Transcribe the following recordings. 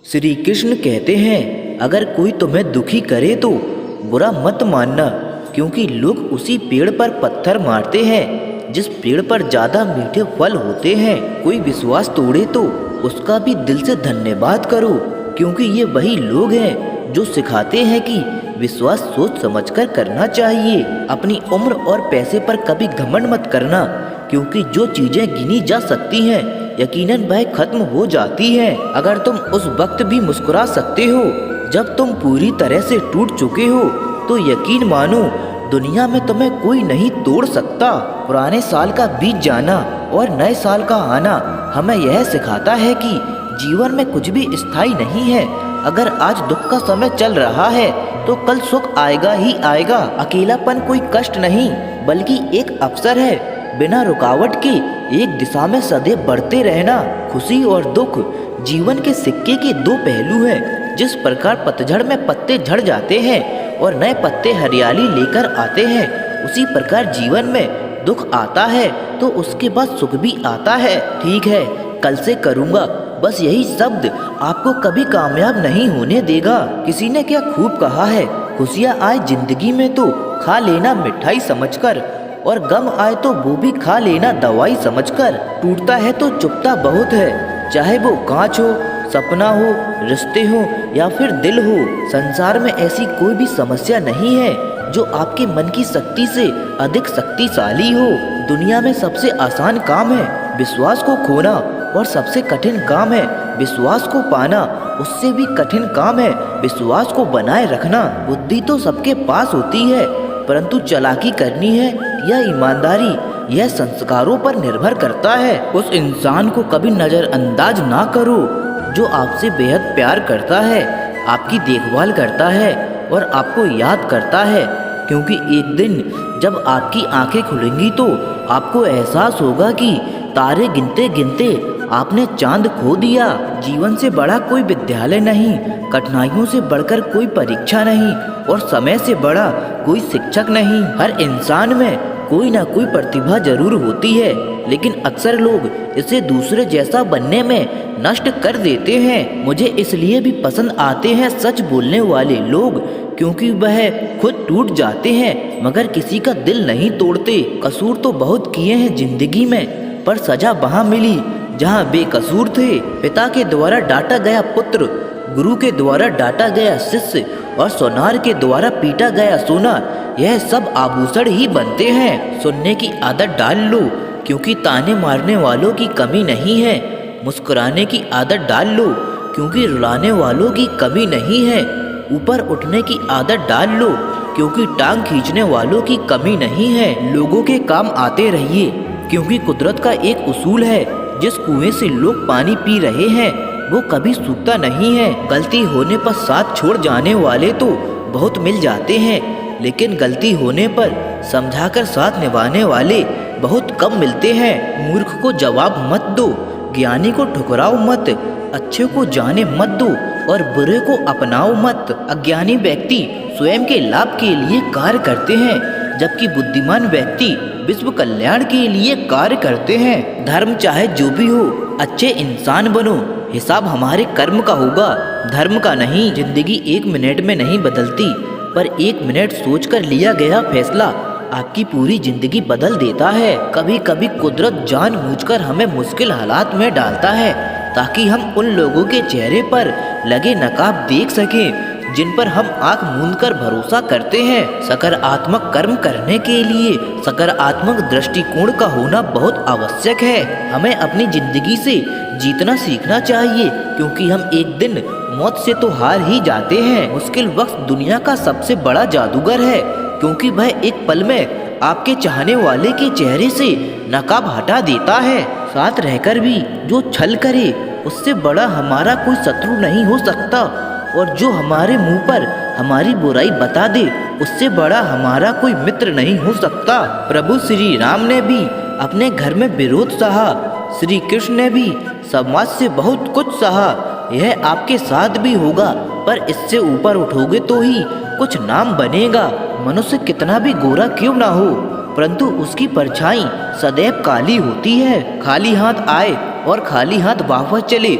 श्री कृष्ण कहते हैं, अगर कोई तुम्हें दुखी करे तो बुरा मत मानना, क्योंकि लोग उसी पेड़ पर पत्थर मारते हैं जिस पेड़ पर ज़्यादा मीठे फल होते हैं। कोई विश्वास तोड़े तो उसका भी दिल से धन्यवाद करो, क्योंकि ये वही लोग हैं जो सिखाते हैं कि विश्वास सोच समझकर करना चाहिए। अपनी उम्र और पैसे पर कभी घमंड मत करना, क्योंकि जो चीज़ें गिनी जा सकती हैं यकीनन वह खत्म हो जाती हैं। अगर तुम उस वक्त भी मुस्कुरा सकते हो जब तुम पूरी तरह से टूट चुके हो, तो यकीन मानो दुनिया में तुम्हें कोई नहीं तोड़ सकता। पुराने साल का बीत जाना और नए साल का आना हमें यह सिखाता है कि जीवन में कुछ भी स्थायी नहीं है। अगर आज दुख का समय चल रहा है तो कल सुख आएगा ही आएगा। अकेलापन कोई कष्ट नहीं बल्कि एक अवसर है। बिना रुकावट के एक दिशा में सदैव बढ़ते रहना। खुशी और दुख जीवन के सिक्के के दो पहलू हैं। जिस प्रकार पतझड़ में पत्ते झड़ जाते हैं और नए पत्ते हरियाली लेकर आते हैं, उसी प्रकार जीवन में दुख आता है तो उसके बाद सुख भी आता है। ठीक है, कल से करूँगा, बस यही शब्द आपको कभी कामयाब नहीं होने देगा। किसी ने क्या खूब कहा है, खुशियाँ आए जिंदगी में तो खा लेना मिठाई समझकर, और गम आए तो वो भी खा लेना दवाई समझकर। टूटता है तो चुभता बहुत है, चाहे वो कांच हो, सपना हो, रिश्ते हो या फिर दिल हो। संसार में ऐसी कोई भी समस्या नहीं है जो आपके मन की शक्ति से अधिक शक्तिशाली हो। दुनिया में सबसे आसान काम है विश्वास को खोना, और सबसे कठिन काम है विश्वास को पाना। उससे भी कठिन काम है विश्वास को बनाए रखना। बुद्धि तो सबके पास होती है, परंतु चालाकी करनी है या ईमानदारी, यह संस्कारों पर निर्भर करता है। उस इंसान को कभी नज़रअंदाज ना करो जो आपसे बेहद प्यार करता है, आपकी देखभाल करता है और आपको याद करता है। क्योंकि एक दिन जब आपकी आंखें खुलेंगी तो आपको एहसास होगा कि तारे गिनते गिनते आपने चांद खो दिया। जीवन से बड़ा कोई विद्यालय नहीं, कठिनाइयों से बढ़कर कोई परीक्षा नहीं, और समय से बड़ा कोई शिक्षक नहीं। हर इंसान में कोई ना कोई प्रतिभा जरूर होती है, लेकिन अक्सर लोग इसे दूसरे जैसा बनने में नष्ट कर देते हैं। मुझे इसलिए भी पसंद आते हैं सच बोलने वाले लोग, क्योंकि वह खुद टूट जाते हैं मगर किसी का दिल नहीं तोड़ते। कसूर तो बहुत किए हैं जिंदगी में, पर सजा वहाँ मिली जहाँ बेकसूर थे। पिता के द्वारा डांटा गया पुत्र, गुरु के द्वारा डांटा गया शिष्य, और सोनार के द्वारा पीटा गया सोना, यह सब आभूषण ही बनते हैं। सुनने की आदत डाल लो, क्योंकि ताने मारने वालों की कमी नहीं है। मुस्कुराने की आदत डाल लो, क्योंकि रुलाने वालों की कमी नहीं है। ऊपर उठने की आदत डाल लो, क्योंकि टांग खींचने वालों की कमी नहीं है। लोगों के काम आते रहिए, क्योंकि कुदरत का एक उसूल है, जिस कुएं से लोग पानी पी रहे हैं वो कभी सूखता नहीं है। गलती होने पर साथ छोड़ जाने वाले तो बहुत मिल जाते हैं, लेकिन गलती होने पर समझाकर साथ निभाने वाले बहुत कम मिलते हैं। मूर्ख को जवाब मत दो, ज्ञानी को ठुकराओ मत, अच्छे को जाने मत दो और बुरे को अपनाओ मत। अज्ञानी व्यक्ति स्वयं के लाभ के लिए कार्य करते हैं, जबकि बुद्धिमान व्यक्ति विश्व कल्याण के लिए कार्य करते हैं। धर्म चाहे जो भी हो, अच्छे इंसान बनो। हिसाब हमारे कर्म का होगा, धर्म का नहीं। जिंदगी एक मिनट में नहीं बदलती, पर एक मिनट सोचकर लिया गया फैसला आपकी पूरी जिंदगी बदल देता है। कभी कभी कुदरत जानबूझकर हमें मुश्किल हालात में डालता है, ताकि हम उन लोगों के चेहरे पर लगे नकाब देख सकें जिन पर हम आंख मूंदकर भरोसा करते हैं। सकारात्मक कर्म करने के लिए सकारात्मक दृष्टिकोण का होना बहुत आवश्यक है। हमें अपनी जिंदगी से जीतना सीखना चाहिए, क्योंकि हम एक दिन मौत से तो हार ही जाते हैं। मुश्किल वक्त दुनिया का सबसे बड़ा जादूगर है, क्योंकि वह एक पल में आपके चाहने वाले के चेहरे से नकाब हटा देता है। साथ रहकर भी जो छल करे, उससे बड़ा हमारा कोई शत्रु नहीं हो सकता, और जो हमारे मुंह पर हमारी बुराई बता दे, उससे बड़ा हमारा कोई मित्र नहीं हो सकता। प्रभु श्री राम ने भी अपने घर में विरोध सहा, श्री कृष्ण ने भी समाज से बहुत कुछ सहा। यह आपके साथ भी होगा, पर इससे ऊपर उठोगे तो ही कुछ नाम बनेगा। मनुष्य कितना भी गोरा क्यों ना हो, परंतु उसकी परछाई सदैव काली होती है। खाली हाथ आए और खाली हाथ वापस चले।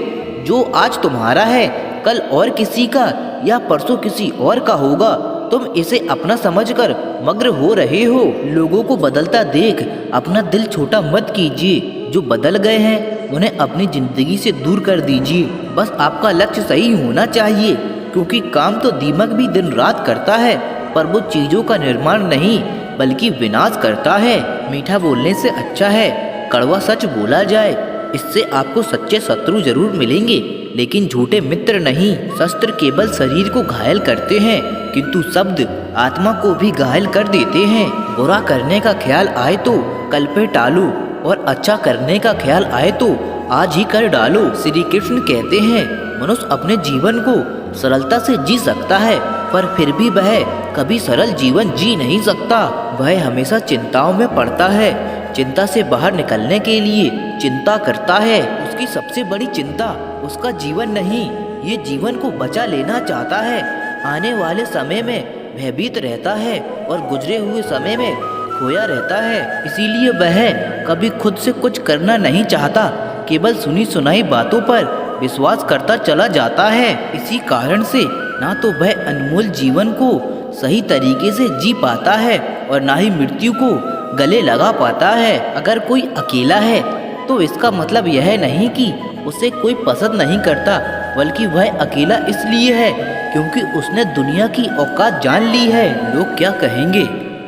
जो आज तुम्हारा है कल और किसी का या परसों किसी और का होगा। तुम इसे अपना समझकर मग्न हो रहे हो। लोगों को बदलता देख अपना दिल छोटा मत कीजिए। जो बदल गए हैं उन्हें अपनी जिंदगी से दूर कर दीजिए। बस आपका लक्ष्य सही होना चाहिए, क्योंकि काम तो दिमाग भी दिन रात करता है, पर वो चीजों का निर्माण नहीं बल्कि विनाश करता है। मीठा बोलने से अच्छा है कड़वा सच बोला जाए। इससे आपको सच्चे शत्रु जरूर मिलेंगे, लेकिन झूठे मित्र नहीं। शस्त्र केवल शरीर को घायल करते हैं, किंतु शब्द आत्मा को भी घायल कर देते हैं। बुरा करने का ख्याल आए तो कल पे टालो, और अच्छा करने का ख्याल आए तो आज ही कर डालो। श्री कृष्ण कहते हैं, मनुष्य अपने जीवन को सरलता से जी सकता है, पर फिर भी वह कभी सरल जीवन जी नहीं सकता। वह हमेशा चिंताओं में पड़ता है। चिंता से बाहर निकलने के लिए चिंता करता है। उसकी सबसे बड़ी चिंता उसका जीवन नहीं, ये जीवन को बचा लेना चाहता है। आने वाले समय में भयभीत रहता है और गुजरे हुए समय में खोया रहता है। इसीलिए वह कभी खुद से कुछ करना नहीं चाहता, केवल सुनी सुनाई बातों पर विश्वास करता चला जाता है। इसी कारण से ना तो वह अनमोल जीवन को सही तरीके से जी पाता है और ना ही मृत्यु को गले लगा पाता है। अगर कोई अकेला है तो इसका मतलब यह नहीं कि उसे कोई पसंद नहीं करता, बल्कि वह अकेला इसलिए है क्योंकि उसने दुनिया की औकात जान ली है। लोग क्या कहेंगे?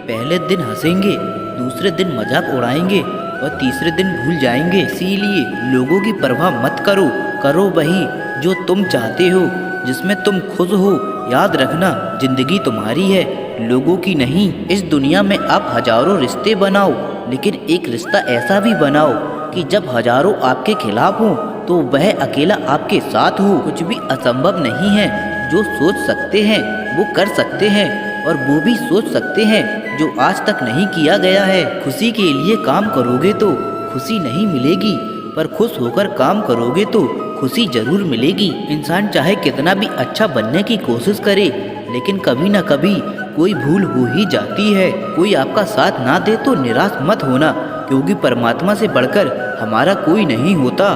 पहले दिन हंसेंगे, दूसरे दिन मजाक उड़ाएंगे और तीसरे दिन भूल जाएंगे। इसीलिए लोगों की परवाह मत करो, करो वही जो तुम चाहते हो, जिसमें तुम खुश हो। याद रखना, जिंदगी तुम्हारी है, लोगों की नहीं। इस दुनिया में आप हजारों रिश्ते बनाओ, लेकिन एक रिश्ता ऐसा भी बनाओ कि जब हजारों आपके खिलाफ हो तो वह अकेला आपके साथ हो। कुछ भी असंभव नहीं है। जो सोच सकते हैं वो कर सकते हैं, और वो भी सोच सकते हैं जो आज तक नहीं किया गया है। खुशी के लिए काम करोगे तो खुशी नहीं मिलेगी, पर खुश होकर काम करोगे तो खुशी जरूर मिलेगी। इंसान चाहे कितना भी अच्छा बनने की कोशिश करे, लेकिन कभी न कभी कोई भूल हो ही जाती है। कोई आपका साथ ना दे तो निराश मत होना, क्योंकि परमात्मा से बढ़कर हमारा कोई नहीं होता।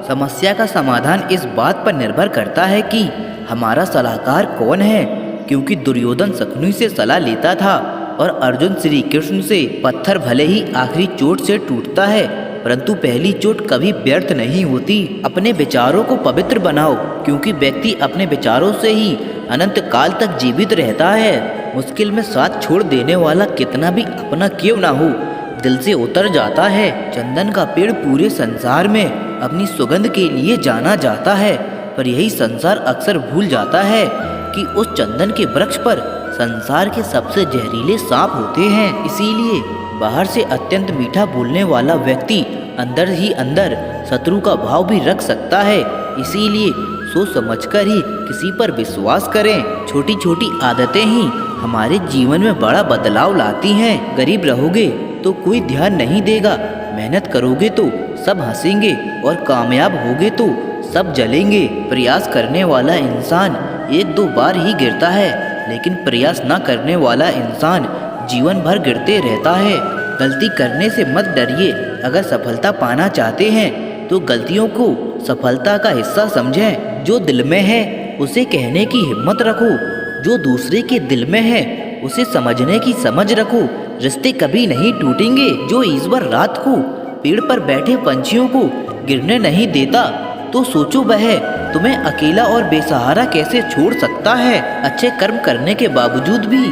समस्या का समाधान इस बात पर निर्भर करता है कि हमारा सलाहकार कौन है, क्योंकि दुर्योधन शकुनी से सलाह लेता था और अर्जुन श्री कृष्ण से। पत्थर भले ही आखिरी चोट से टूटता है, परंतु पहली चोट कभी व्यर्थ नहीं होती। अपने विचारों को पवित्र बनाओ, क्योंकि व्यक्ति अपने विचारों से ही अनंत काल तक जीवित रहता है। मुश्किल में साथ छोड़ देने वाला कितना भी अपना क्यों ना हो, दिल से उतर जाता है। चंदन का पेड़ पूरे संसार में अपनी सुगंध के लिए जाना जाता है, पर यही संसार अक्सर भूल जाता है कि उस चंदन के वृक्ष पर संसार के सबसे जहरीले सांप होते हैं। इसीलिए बाहर से अत्यंत मीठा बोलने वाला व्यक्ति अंदर ही अंदर शत्रु का भाव भी रख सकता है। इसीलिए सोच समझकर ही किसी पर विश्वास करें। छोटी छोटी आदतें ही हमारे जीवन में बड़ा बदलाव लाती हैं। गरीब रहोगे तो कोई ध्यान नहीं देगा, मेहनत करोगे तो सब हंसेंगे, और कामयाब होगे तो सब जलेंगे। प्रयास करने वाला इंसान एक दो बार ही गिरता है, लेकिन प्रयास न करने वाला इंसान जीवन भर गिरते रहता है। गलती करने से मत डरिए। अगर सफलता पाना चाहते हैं तो गलतियों को सफलता का हिस्सा समझें। जो दिल में है उसे कहने की हिम्मत रखो, जो दूसरे के दिल में है उसे समझने की समझ रखो। रिश्ते कभी नहीं टूटेंगे। जो ईश्वर रात को पेड़ पर बैठे पंछियों को गिरने नहीं देता, तो सोचो वह तुम्हें अकेला और बेसहारा कैसे छोड़ सकता है। अच्छे कर्म करने के बावजूद भी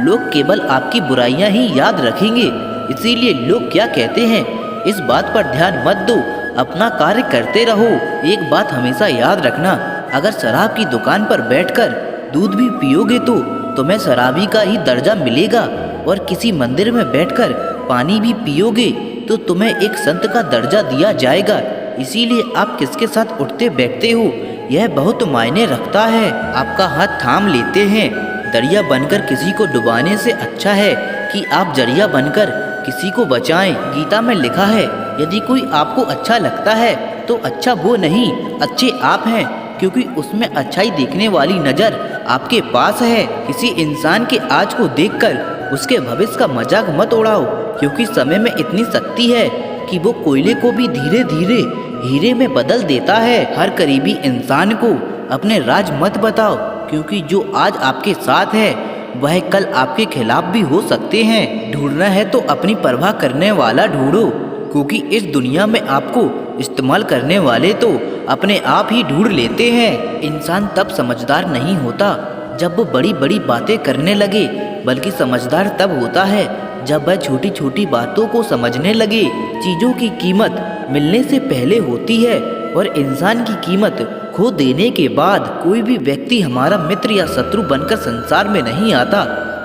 लोग केवल आपकी बुराइयां ही याद रखेंगे। इसीलिए लोग क्या कहते हैं इस बात पर ध्यान मत दो, अपना कार्य करते रहो। एक बात हमेशा याद रखना, अगर शराब की दुकान पर बैठकर दूध भी पियोगे तो तुम्हें शराबी का ही दर्जा मिलेगा, और किसी मंदिर में बैठकर पानी भी पियोगे तो तुम्हें एक संत का दर्जा दिया जाएगा। इसीलिए आप किसके साथ उठते बैठते हो यह बहुत मायने रखता है। आपका हाथ थाम लेते हैं। दरिया बनकर किसी को डुबाने से अच्छा है कि आप जरिया बनकर किसी को बचाएं। गीता में लिखा है, यदि कोई आपको अच्छा लगता है तो अच्छा वो नहीं, अच्छे आप हैं, क्योंकि उसमें अच्छाई देखने वाली नज़र आपके पास है। किसी इंसान के आज को देखकर उसके भविष्य का मजाक मत उड़ाओ, क्योंकि समय में इतनी शक्ति है कि वो कोयले को भी धीरे धीरे हीरे में बदल देता है। हर करीबी इंसान को अपने राज मत बताओ, क्योंकि जो आज आपके साथ है वह कल आपके खिलाफ भी हो सकते हैं। ढूंढना है तो अपनी परवाह करने वाला ढूंढो, क्योंकि इस दुनिया में आपको इस्तेमाल करने वाले तो अपने आप ही ढूंढ लेते हैं। इंसान तब समझदार नहीं होता जब वो बड़ी बड़ी बातें करने लगे, बल्कि समझदार तब होता है जब वह छोटी छोटी बातों को समझने लगे। चीज़ों की कीमत मिलने से पहले होती है और इंसान की कीमत खो देने के बाद। कोई भी व्यक्ति हमारा मित्र या शत्रु बनकर संसार में नहीं आता।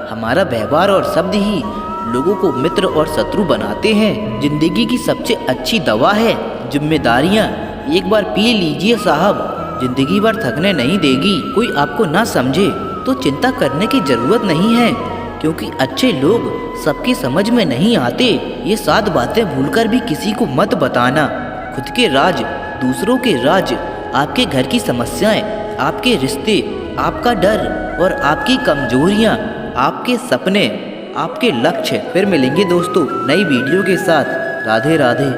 हमारा व्यवहार और शब्द ही लोगों को मित्र और शत्रु बनाते हैं। जिंदगी की सबसे अच्छी दवा है जिम्मेदारियाँ। एक बार पी लीजिए साहब, जिंदगी भर थकने नहीं देगी। कोई आपको ना समझे तो चिंता करने की जरूरत नहीं है, क्योंकि अच्छे लोग सबकी समझ में नहीं आते। ये 7 बातें भूलकर भी किसी को मत बताना। खुद के राज, दूसरों के राज, आपके घर की समस्याएं, आपके रिश्ते, आपका डर और आपकी कमजोरियां, आपके सपने, आपके लक्ष्य। फिर मिलेंगे दोस्तों नई वीडियो के साथ। राधे राधे।